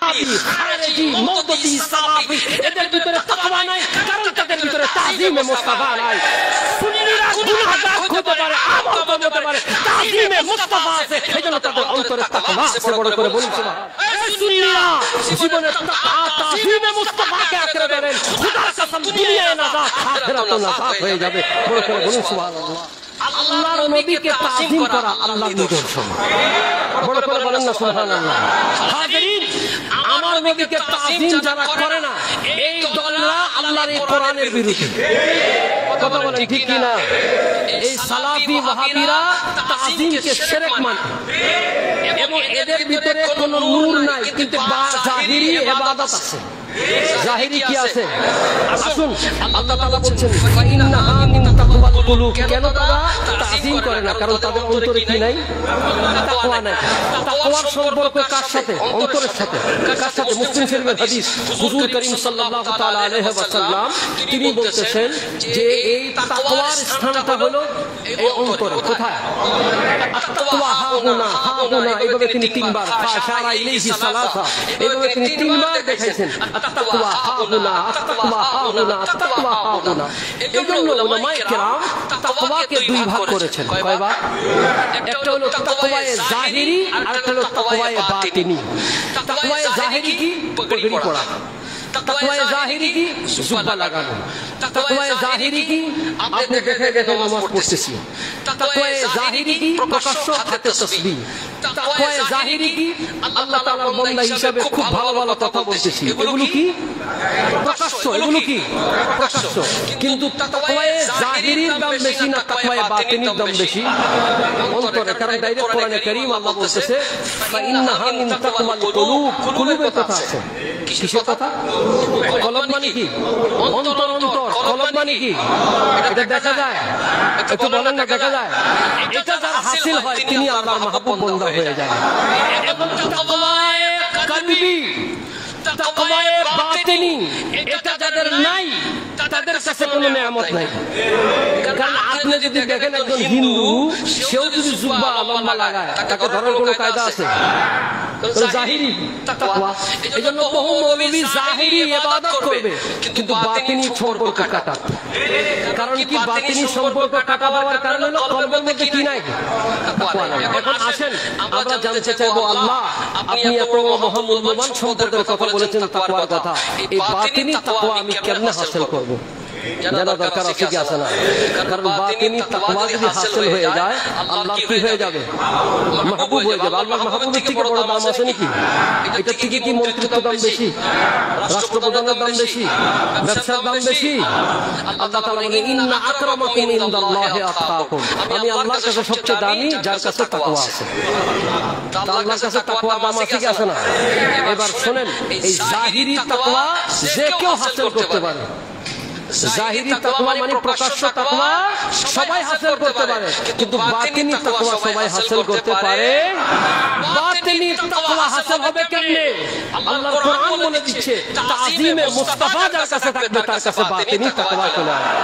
খারেজি মওদুদি সালাফি এদের ভিতরে তাকওয়া নাই, কারণ তাদের ভিতরে তাজিমে মুস্তাফা নাই। সুন্নিরা গুনাহগার হতে পারে, আমল করতে পারে, তাজিমে মুস্তাফা আছে, এজন্য তাদের অন্তরে তাকওয়া আছে। বড় করে বলুন সুবহানাল্লাহ। এই সুন্নিরা জীবনে তাজিমে মুস্তাফাকে আঁকড়ে ধরেন, খোদার কসম দুনিয়ায় নাজাত আখিরাতে নাজাত হয়ে যাবে। বড় করে বলুন সুবহানাল্লাহ। আল্লাহর নবীকে তাজিম করা আল্লাহর নিদর্শন। বড় করে বলেন না সুবহানাল্লাহ। হাজিরিন, আমার নবীকে তাজিম যারা করে না, এই দলরা আল্লাহর এই কোরআনের বিরুদ্ধে। কথা বলেন ঠিক কি না? এই সালাফি ওয়াহাবিরা তাজিমকে শিরক মানে এবং এদের ভিতরে কোনো নূর নাই, কিন্তু জাহিরি ইবাদত আছে। জাহিরি কি আছে? আসুন, আল্লাহ তাআলা বলছেন ফাইন্নাহা মিন তাকওয়াল কুলুব। কেন তারা তাজিম করে না? কারণ তাদের অন্তরে কি নাই? তাকওয়া নাই। তাকওয়ার সম্পর্ক কার সাথে? অন্তরের সাথে। কার সাথে? মুসলিম শরীফের হাদিস, হুজুর করিম সাল্লাল্লাহু তাআলা আলাইহি ওয়াসাল্লাম তিনি বলতেছেন যে এই তাকওয়ার স্থানটা হলো এই অন্তরে। কোথায়? আত-তাকওয়া হাহুনা হাহুনা, এইভাবে তিনি তিনবার ফাশারা ইলাইহি সালাসা, এইভাবে তিনি তিনবার দেখাইছেন আত-তাকওয়া হাহুনা আত-তাকওয়া হাহুনা আত-তাকওয়া হাহুনা। এজন্য উলামায়ে কেরাম তাকওয়াকে দুই ভাগ করেছেন। কয় ভাগ? একটা হলো তাকওয়ায়ে জাহিরি আর একটা হলো তাকওয়ায়ে বাতিনি। তাকওয়ায়ে জাহিরি কি? পগড়ি পড়া। তাকওয়ায়ে জাহিরি কি? জুব্বা লাগানো। তাকওয়ায়ে জাহিরি কি? আপনি দেখে দেখে নামাজ পড়তেছি। তাকওয়ায়ে জাহিরি কি? প্রকাশ্য হাতে তাসবিহ। তাকওয়ায়ে জাহিরি কি? আল্লাহ তাআলার বান্দা হিসেবে খুব ভালো ভালো কথা বলতেছি। এগুলো কি? প্রকাশ্য। এগুলো কি? প্রকাশ্য। কিন্তু তাকওয়ায়ে জাহিরির দাম বেশি না তাকওয়ায়ে বাতিনির দাম বেশি? অন্তরে। কারণ ডাইরেক্ট কোরআনে কারীম আল্লাহ বলতেছে ফাইন্নাহা মিন তাকওয়াল কুলুব। কুলুবের কথা আছে। কিসের কথা? কলব মানে কি? অন্তর। অন্তর। কলব মানে কি? এটা দেখা যায়? একটু বলেন না, দেখা যায়? এটা যার হাসিল হয় তিনি আল্লাহর মাহবুব বান্দা হয়ে যায়। এবং তাকওয়ায়ে কলবি, তাকওয়ায়ে বাতিনি এটা যাদের নাই তাদের কাছে কোনো নেয়ামত নাই। কারণ আপনি যদি দেখেন একজন হিন্দু, সেও যদি জুব্বা লম্বা লাগায়, তাকে ধরার কোনো কায়দা আছে? জাহিরি তাকওয়া। এজন্য বহু মৌলবী জাহিরি ইবাদত করবে কিন্তু বাতিনি সম্পর্ক কাটাবে। কারণ কি? বাতিনি সম্পর্ক কাটা দেওয়ার কারণ হলো কলবের মধ্যে কি নাই? তাকওয়া নাই। এখন আসেন আমরা জানতে চাইবো, আল্লাহ আপনি এত মহামূল্যবান সম্পদের কথা বলেছেন, তাকওয়ার কথা, এই বাতিনি তাকওয়া আমি কেমনে হাসিল করব? জানা দরকার আছে কি আছে না? কারণ বাতিনি তাকওয়া যদি হাসিল হয়ে যায়, আল্লাহ কি হয়ে যাবে? মাহবুব হয়ে যাবে। আল্লাহ মাহবুবের থেকে বড় দাম আছে নাকি? এটা থেকে কি মন্ত্রিত্বের দাম বেশি? রাষ্ট্রপ্রধানের দাম বেশি? ব্যবসার দাম বেশি? আল্লাহ তাআলা বলেন ইন্না আকরামাকুম ইনদাল্লাহি আতকাকুম। আমি আল্লাহর কাছে সবচেয়ে দামি যার কাছে তাকওয়া আছে। আল্লাহর কাছে তাকওয়ার দাম আছে কি আছে না? এবার শুনেন, এই জাহিরি তাকওয়া যে কেউ হাসিল করতে পারে। জাহিরি তাকওয়া মানে প্রকাশ্য তাকওয়া সবাই হাসিল করতে পারে, কিন্তু বাতিনি তাকওয়া সবাই হাসিল করতে পারে। বাতিনি তাকওয়া হাসিল হবে কেমনে? আল্লাহর কোরআন বলে দিচ্ছে তাজিমে মুস্তাফা যার কাছে থাকবে তার কাছে বাতিনি তাকওয়া চলে আসবে।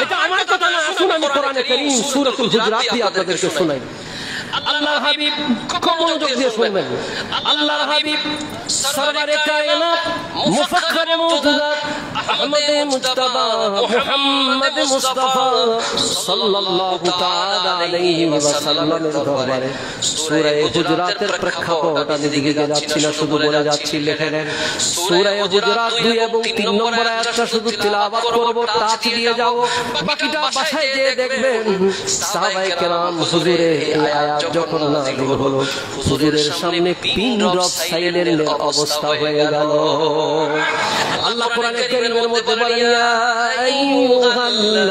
এটা আমার কথা না, আসুন আমি কোরআনে কারীম সূরাতুল হুজুরাত দিয়ে আপনাদেরকে শোনাই। আল্লাহর হাবিব খুব মনোযোগ দিয়ে শুনবেন। আল্লাহর হাবিব সরওয়ারে কায়নাত মুফাখখারে মওজুদাত আহমদে মুজতবা মুহাম্মদ মুস্তাফা সাল্লাল্লাহু তাআলা আলাইহি ওয়াসাল্লামের দরবারে সূরা হুজুরাতের প্রেক্ষাপট আমি দিকে যাচ্ছি না, শুধু বলে যাচ্ছি, লিখে নেন। সূরা হুজুরাত 2 এবং 3 নম্বর আয়াতটা শুধু তিলাওয়াত করব, টাচ দিয়ে যাব, বাকিটা বাসায় গিয়ে দেখবেন। সাহাবায়ে কেরাম হুজুরের এই আয়াত যখন নাযিল হলো, হুজুরের সামনে পিন ড্রপ সাইলেন্টের অবস্থা হয়ে গেল। আল্লাহ কোরআনে কারীমের মধ্যে বলেন ইয়া আইয়ুহাল্লাযীনা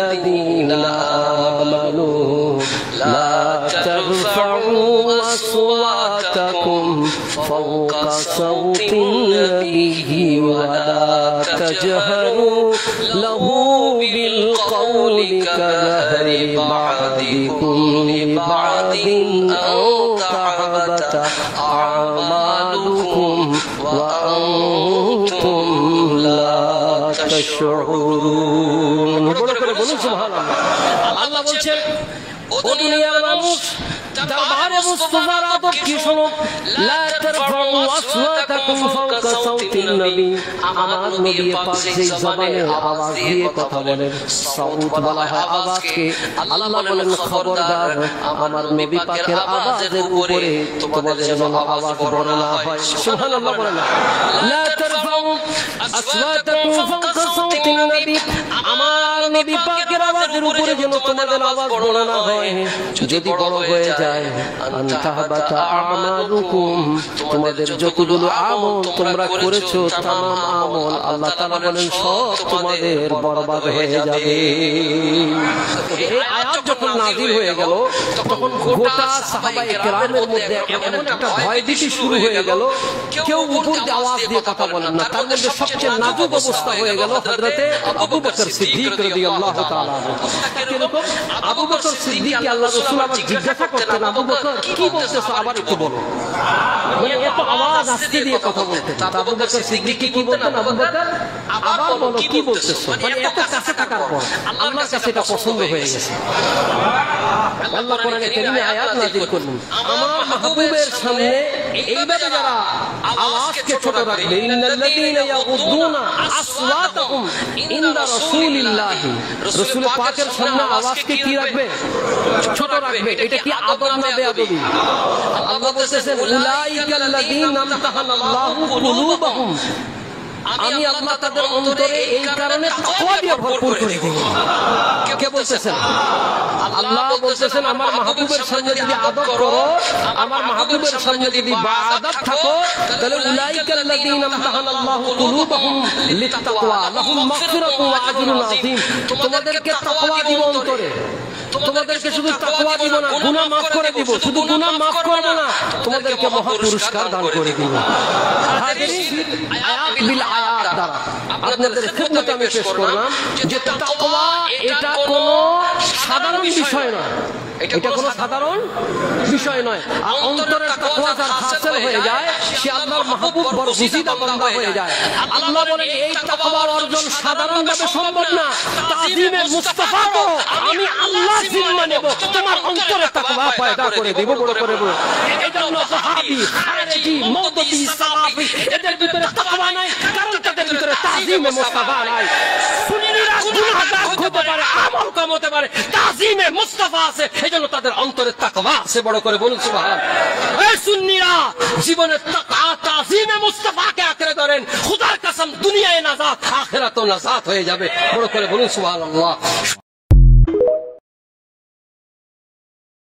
আমানু লা তারফাউ আসওয়াতাকুম ফাওকা সাওতিন নাবিয়্যি ওয়া লা তাজহারু লাহু বিল কওলি কাযাহরি বা'দিকুম লিবা'দিন আও তাহাবাতা আমালুকুম ওয়া আনতুম লা তাশউরুন। বড় করে বলুন সুবহানাল্লাহ। আল্লাহ বলছেন ও ও দুনিয়ার মানুষ দরবারে মুস্তাফার আদব কি শোনো লা তারফাউ আসওয়াতাকুম ফাওকা সাউতিন নবী আমার নবী পাক যেই জবানে আওয়াজ দিয়ে কথা বলেন সাউত বলা হয় আওয়াজকে আল্লাহ বলেন খবরদার আমার নবী পাকের আওয়াজের উপরে তোমাদের যেন আওয়াজ বড় না হয় সুবহানাল্লাহ বলেন লা তারফাউ আসওয়াতাকুম ফাওকা সাউতিন নবী আমার নবী পাকের আওয়াজের উপরে যেন তোমাদের আওয়াজ বড় না হয় যদি বড় হয়ে যায় আনতাহবাতা আমালুকুম তোমাদের যতগুলো আমল তোমরা করেছো तमाम আমল আল্লাহ তাআলা বলেন সব তোমাদের বরবাদ হয়ে যাবে এই আয়াত যখন নাযিল হয়ে গেল তখন গোটা সাহাবায়ে কেরামের মধ্যে এমন একটা ভয়ভীতি শুরু হয়ে গেল কেউ উপর দিয়ে আওয়াজ দিয়ে কথা বলেন না তার মধ্যে সবচেয়ে নাজুক অবস্থা হয়ে গেল হযরতে আবু বকর সিদ্দিক রাদিয়াল্লাহু তাআলা কিরকম আবু বকর সিদ্দিক আল্লাহ রাসূল আবার জিজ্ঞাসা করতেন আবু বকর কি বলতেছো আবার একটু বলো মানে এত আওয়াজ আস্তে দিয়ে কথা বলতেন আবু বকর সিদ্দিক কি বলতেন আবু বকর আবার বলো কি বলতেছো মানে এত কাছে থাকার পর আল্লাহর কাছে এটা পছন্দ হয়ে গেছে আল্লাহ কোরআনে কারীমে আয়াত নাযিল করলেন আমার মাহবুবের সামনে এইভাবে যারা আওয়াজকে ছোট রাখবে ইন্নাল্লাযীনা ইয়াগুদ্দুনা আসওয়াতাহুম ইনদা রাসূলিল্লাহ রাসূল পাকের সামনে আওয়াজকে কি রাখবে ছোট রাখবে এটা কি আদব না বেয়াদবি আল্লাহ বলেছেন উলাইকাল্লাযীনা আমতাহানাল্লাহু কুলুবাহুম আমি আল্লাহ তাদের অন্তরে এই কারণে তাকওয়া দিয়ে ভরপুর করে দেব কে বলতেছেন আল্লাহ বলতেছেন আমার মাহবুবের সামনে যদি আদব করো আমার মাহবুবের সামনে যদি বাআদব থাকো তাহলে উলাইকাল্লাযীনা আমতাহানাল্লাহু কুলুবাহুম লিত্তাকওয়া লাহুম মাগফিরাতুন ওয়া আজরুন আযীম তোমাদেরকে তাকওয়া দিব অন্তরে তোমাদেরকে শুধু তাকওয়া দিব না গুনাহ maaf করে দিব শুধু গুনাহ maaf করব না তোমাদেরকে মহা পুরস্কার দান করে দিব হাজিরিন আয়াত বিল আয়াত দ্বারা আপনাদের খিদমতে আমি পেশ করলাম যে তাকওয়া এটা কোনো সাধারণ বিষয় নয় এটা কোনো সাধারণ বিষয় নয় আর অন্তরের তাকওয়া যার হাসিল হয়ে যায় সে আল্লাহর মাহবুব বরগুজিদা বান্দা হয়ে যায় আল্লাহ বলেন এই তাকওয়ার অর্জন সাধারণভাবে সম্ভব না তাজিমে মুস্তাফা করো আমি আল্লাহ জিম্মা নেব তোমার অন্তরে তাকওয়া পয়দা করে দেব বড় করে বল এজন্য সাহাবী খারেজি মওদুদি সালাফি এদের ভিতরে তাকওয়া নাই কারণ তাদের ভিতরে তাজিমে মুস্তাফা নাই সুন্নিরা গুনাহগার হতে পারে আমল কম হতে পারে তাজিমে মুস্তাফা আছে এজন্য তাদের অন্তরে তাকওয়া আছে বড় করে বলুন সুবহান এই সুন্নিরা জীবনে তাকওয়া তাজিমে মুস্তাফাকে আঁকড়ে ধরেন খোদার কসম দুনিয়ায় নাজাত আখিরাতেও নাজাত হয়ে যাবে বড় করে বলুন সুবহানাল্লাহ।